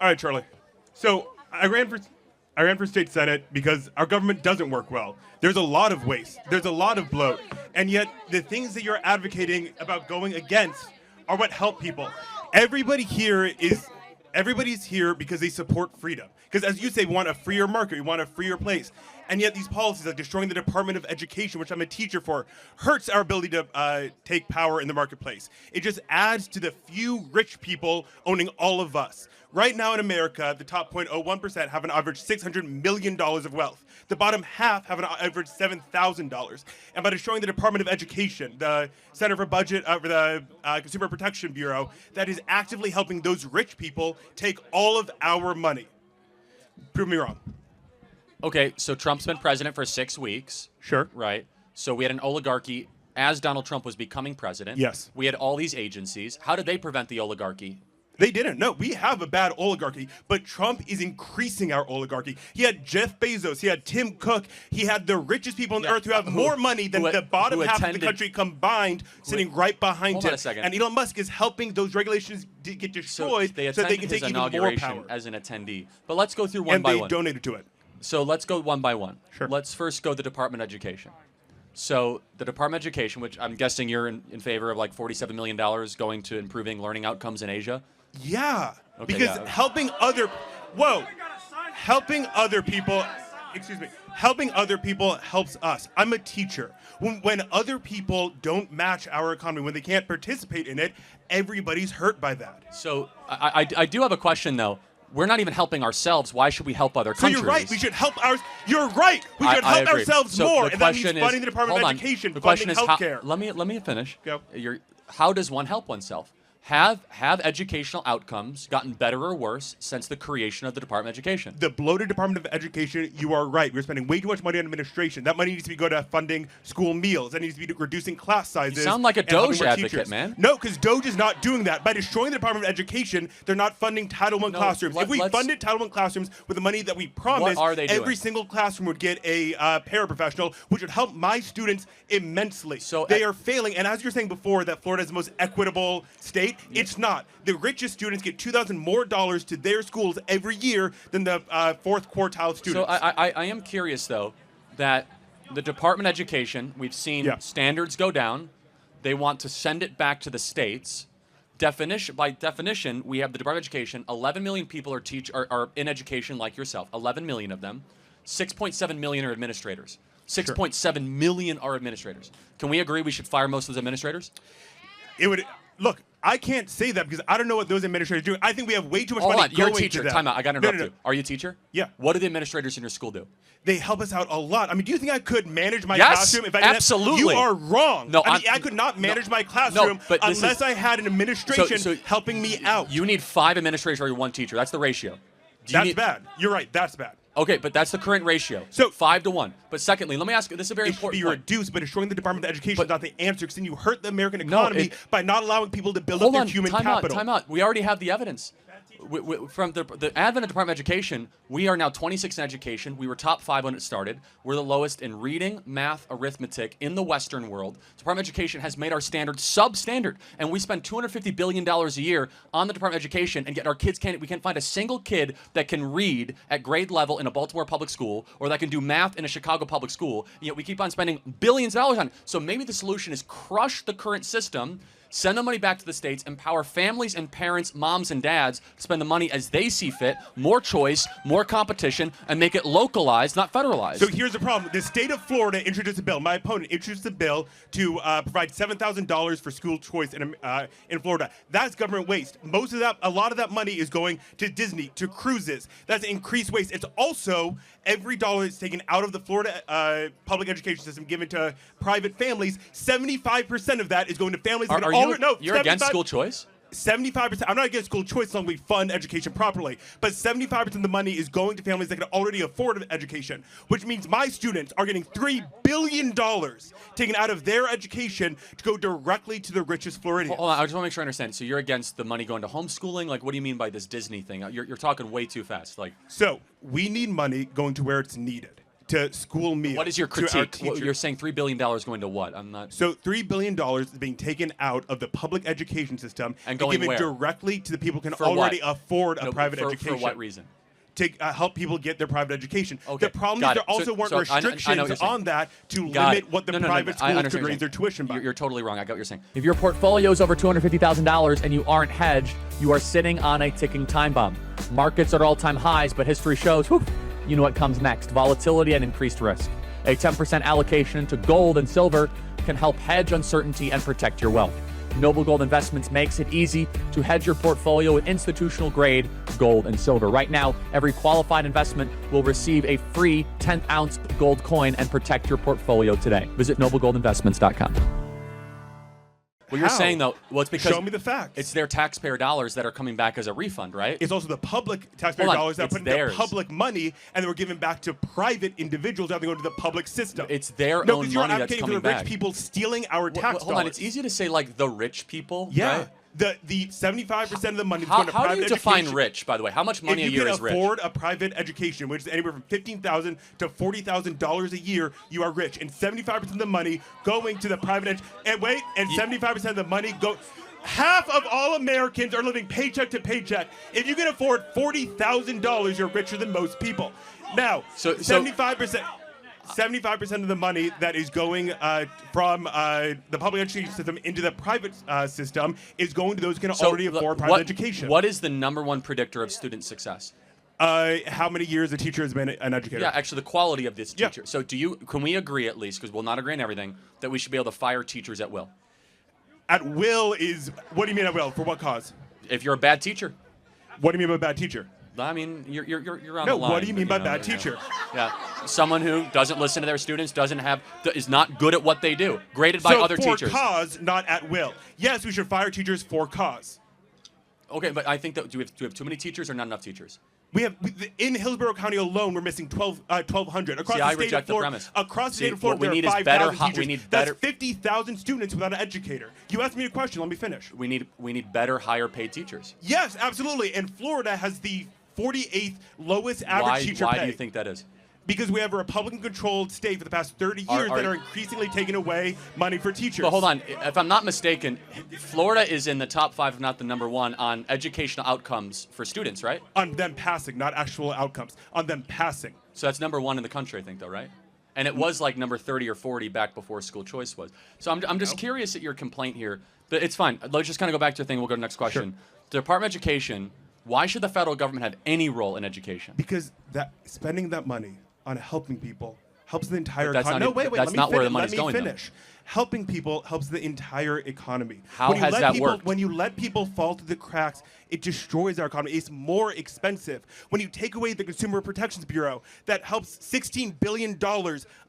All right, Charlie. So I ran for state senate because our government doesn't work well. There's a lot of waste. There's a lot of bloat, and yet the things that you're advocating about going against are what help people. Everybody here is Everybody's here because they support freedom. Because as you say, we want a freer market, we want a freer place. And yet these policies, like destroying the Department of Education, which I'm a teacher for, hurts our ability to take power in the marketplace. It just adds to the few rich people owning all of us. Right now in America, the top 0.01% have an average $600 million of wealth. The bottom half have an average $7,000. And by destroying the Department of Education, the Center for Budget, the Consumer Protection Bureau, that is actively helping those rich people take all of our money. Prove me wrong. Okay, so Trump's been president for 6 weeks. Sure. Right. So we had an oligarchy as Donald Trump was becoming president. Yes. We had all these agencies. How did they prevent the oligarchy? They didn't. No, we have a bad oligarchy, but Trump is increasing our oligarchy. He had Jeff Bezos. He had Tim Cook. He had the richest people on earth who have more money than the bottom half of the country combined sitting right behind him. Hold on a second. And Elon Musk is helping those regulations get destroyed so they can take even more power. As an attendee. But let's go through one by one. And they donated to it. So let's go one by one. Sure. Let's first go to the Department of Education. So the Department of Education, which I'm guessing you're in favor of like $47 million going to improving learning outcomes in Asia. Yeah, okay, because helping other people helps us. I'm a teacher. When other people don't match our economy, when they can't participate in it, everybody's hurt by that. So I do have a question though. We're not even helping ourselves. Why should we help other countries? So you're right. We should help ours. You're right. We should help ourselves more. And that means funding the Department of Education, funding healthcare. Let me finish. Go. How does one help oneself? Have educational outcomes gotten better or worse since the creation of the Department of Education? The bloated Department of Education, you are right. We're spending way too much money on administration. That money needs to be go to funding school meals. That needs to be reducing class sizes. You sound like a Doge advocate, man. No, because Doge is not doing that. By destroying the Department of Education, they're not funding Title I classrooms. If we funded Title I classrooms with the money that we promised, every single classroom would get a paraprofessional, which would help my students immensely. So they are failing. And as you're saying before, that Florida is the most equitable state. It's not. The richest students get $2,000 more to their schools every year than the fourth quartile students. So I am curious, though, that the Department of Education, we've seen standards go down. They want to send it back to the states. By definition, we have the Department of Education. 11 million people are in education like yourself. 11 million of them. 6.7 million are administrators. 6.7 million are administrators. Can we agree we should fire most of those administrators? It would. Look, I can't say that because I don't know what those administrators are doing. I think we have way too much money going to them. You're a teacher. Time out. I got to interrupt you. Are you a teacher? Yeah. What do the administrators in your school do? They help us out a lot. I mean, do you think I could manage my classroom if I didn't? Absolutely. You are wrong. No, I could not manage my classroom unless I had an administration helping me out. You need 5 administrators or 1 teacher. That's the ratio. That's bad. You're right. That's bad. Okay, but that's the current ratio. So 5 to 1. But secondly, let me ask you. This is a very important point. It should be reduced, but destroying the Department of Education is not the answer. Because then you hurt the American economy by not allowing people to build up their human capital. Time out. We already have the evidence. From the advent of Department of Education, we are now 26 in education. We were top 5 when it started. We're the lowest in reading, math, arithmetic in the Western world. Department of Education has made our standards substandard, and we spend $250 billion a year on the Department of Education, and yet our kids we can't find a single kid that can read at grade level in a Baltimore public school or that can do math in a Chicago public school. And yet we keep on spending billions of dollars on it. So maybe the solution is crush the current system, send the money back to the states, empower families and parents, moms and dads to spend the money as they see fit, more choice, more competition, and make it localized, not federalized. So here's the problem. The state of Florida introduced a bill. My opponent introduced a bill to provide $7,000 for school choice in Florida. That's government waste. A lot of that money is going to Disney, to cruises. That's increased waste. It's also every dollar that's taken out of the Florida public education system given to private families, 75% of that is going to families that You're against school choice? 75%. I'm not against school choice as long as we fund education properly, but 75% of the money is going to families that can already afford education, which means my students are getting $3 billion taken out of their education to go directly to the richest Floridians. Hold on, I just want to make sure I understand. So you're against the money going to homeschooling? Like, what do you mean by this Disney thing? You're talking way too fast. So we need money going to where it's needed. to school meals. What is your to our critique? teachers. You're saying $3 billion going to what? I'm not. So $3 billion is being taken out of the public education system And going given where? directly to the people who can For already what? afford a No, private for education. For what reason? To help people get their private education. Okay, The problem got is it. there also So- weren't so I know what you're restrictions saying. on that to Got limit it. what the No, private I schools understand could what raise you're their tuition by. You're totally wrong. I got what you're saying. If your portfolio is over $250,000 and you aren't hedged, you are sitting on a ticking time bomb. Markets are at all-time highs, but history shows, you know what comes next: volatility and increased risk. A 10% allocation to gold and silver can help hedge uncertainty and protect your wealth. Noble Gold Investments makes it easy to hedge your portfolio with institutional-grade gold and silver. Right now, every qualified investment will receive a free 10-ounce gold coin and protect your portfolio today. Visit noblegoldinvestments.com. What you're How? saying, though, well, it's because Show me the facts. it's their taxpayer dollars that are coming back as a refund, right? It's also the public taxpayer Hold on, dollars that it's put into theirs. public money and they were given back to private individuals rather than going to the public system. It's their no, own because you're money that's advocating for coming the rich back. people stealing our tax Hold on, dollars. it's easy to say like the rich people. Yeah. Right? The 75% of the money that's How, going to how private do you define education. rich, by the way? How much money a If you year can is rich? afford a private education, which is anywhere from $15,000 to $40,000 a year, you are rich. And 75% of the money going to the private and 75% of the money go. Half of all Americans are living paycheck to paycheck. If you can afford $40,000, you're richer than most people. Now, So- 75%. 75% of the money that is going from the public education system into the private system is going to those who can already afford private education. What is the number one predictor of student success? How many years a teacher has been an educator? Yeah, actually, the quality of this Yeah. teacher. So, can we agree at least, because we'll not agree on everything, that we should be able to fire teachers at will? At will is, what do you mean at will? For what cause? If you're a bad teacher, What do you mean by bad teacher? I mean you're on No, the line. what do you mean by know, bad teacher? Yeah, someone who doesn't listen to their students, is not good at what they do, graded by So other for teachers. cause, not at will. Yes, we should fire teachers for cause. Okay, but I think that do we have too many teachers or not enough teachers? In Hillsborough County alone, we're missing 1,200 across See, the I state reject of the Florida. premise. Across the See, state of Florida, what we there are need is better 5,000 teachers. we need better- That's 50,000 students without an educator. You asked me a question. Let me finish. We need better, higher paid teachers. Yes, absolutely. And Florida has the 48th lowest average teacher Why pay. do you think that is? Because we have a Republican-controlled state for the past 30 Are- years are- that are increasingly taking away money for teachers. But hold on, if I'm not mistaken, Florida is in the top 5, if not the number 1, on educational outcomes for students, right? On them passing, not actual outcomes. On them passing. So that's number 1 in the country, I think, though, right? And it was like number 30 or 40 back before school choice was. So I'm just curious at your complaint here. But it's fine. Let's just kind of go back to the thing. We'll go to the next question. The Department of Education, why should the federal government have any role in education? Because spending that money on helping people helps the entire But that's economy. not No, wait, that's let me not where finish. the money's going, Let though. me finish. Helping people helps the entire economy. How When you has let that people, worked? When you let people fall through the cracks, it destroys our economy. It's more expensive. When you take away the Consumer Protections Bureau that helps $16 billion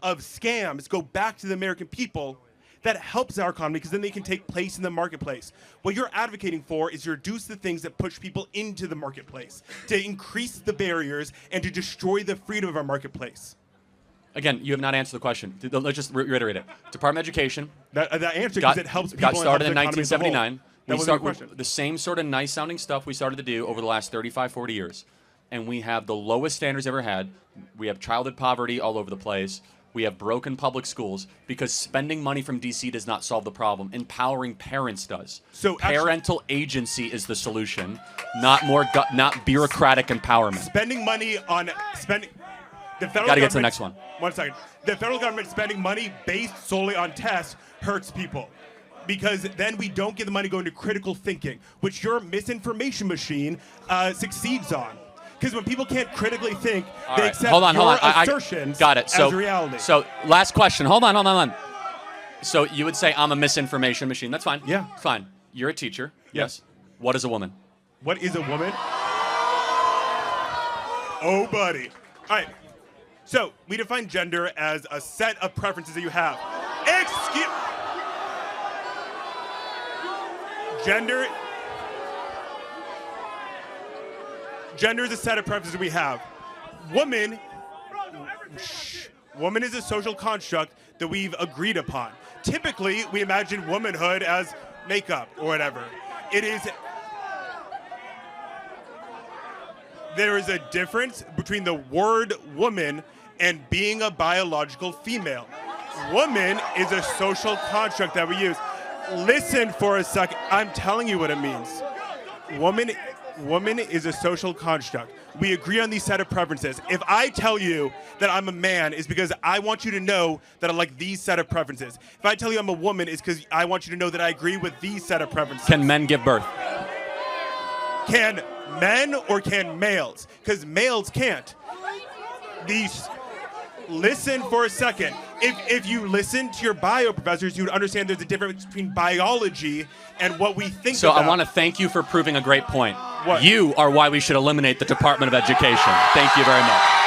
of scams go back to the American people, that helps our economy because then they can take place in the marketplace. What you're advocating for is to reduce the things that push people into the marketplace, to increase the barriers, and to destroy the freedom of our marketplace. Again, you have not answered the question. Let's just reiterate it. Department of Education That answer, because it helps people. got started and in helps the economy as a whole. 1979. That We wasn't start a question. with the same sort of nice sounding stuff we started to do over the last 35, 40 years. And we have the lowest standards ever had. We have childhood poverty all over the place. We have broken public schools because spending money from D.C. does not solve the problem. Empowering parents does. So actually- parental agency is the solution, not not bureaucratic empowerment. Spending money on spending. The federal Gotta get to the government- next one. 1 second. The federal government spending money based solely on tests hurts people. Because then we don't get the money going to critical thinking, which your misinformation machine succeeds on. Because when people can't critically think, All they right, accept hold on. your I assertions got it. as reality. So last question. Hold on. So you would say I'm a misinformation machine. That's fine. Yeah. Fine. You're a teacher. Yes. What is a woman? What is a woman? Oh, buddy. All right. So we define gender as a set of preferences that you have. Gender is a set of preferences we have. Woman is a social construct that we've agreed upon. Typically, we imagine womanhood as makeup or whatever. There is a difference between the word woman and being a biological female. Woman is a social construct that we use. Listen for a second. I'm telling you what it means. Woman is a social construct. We agree on these set of preferences. If I tell you that I'm a man, it's because I want you to know that I like these set of preferences. If I tell you I'm a woman, it's because I want you to know that I agree with these set of preferences. Can men give birth? Can men or can males? Because males can't. Listen for a second. If you listen to your bio professors, you would understand there's a difference between biology and what we think So about. I want to thank you for proving a great point. What? You are why we should eliminate the Department of Education. Thank you very much.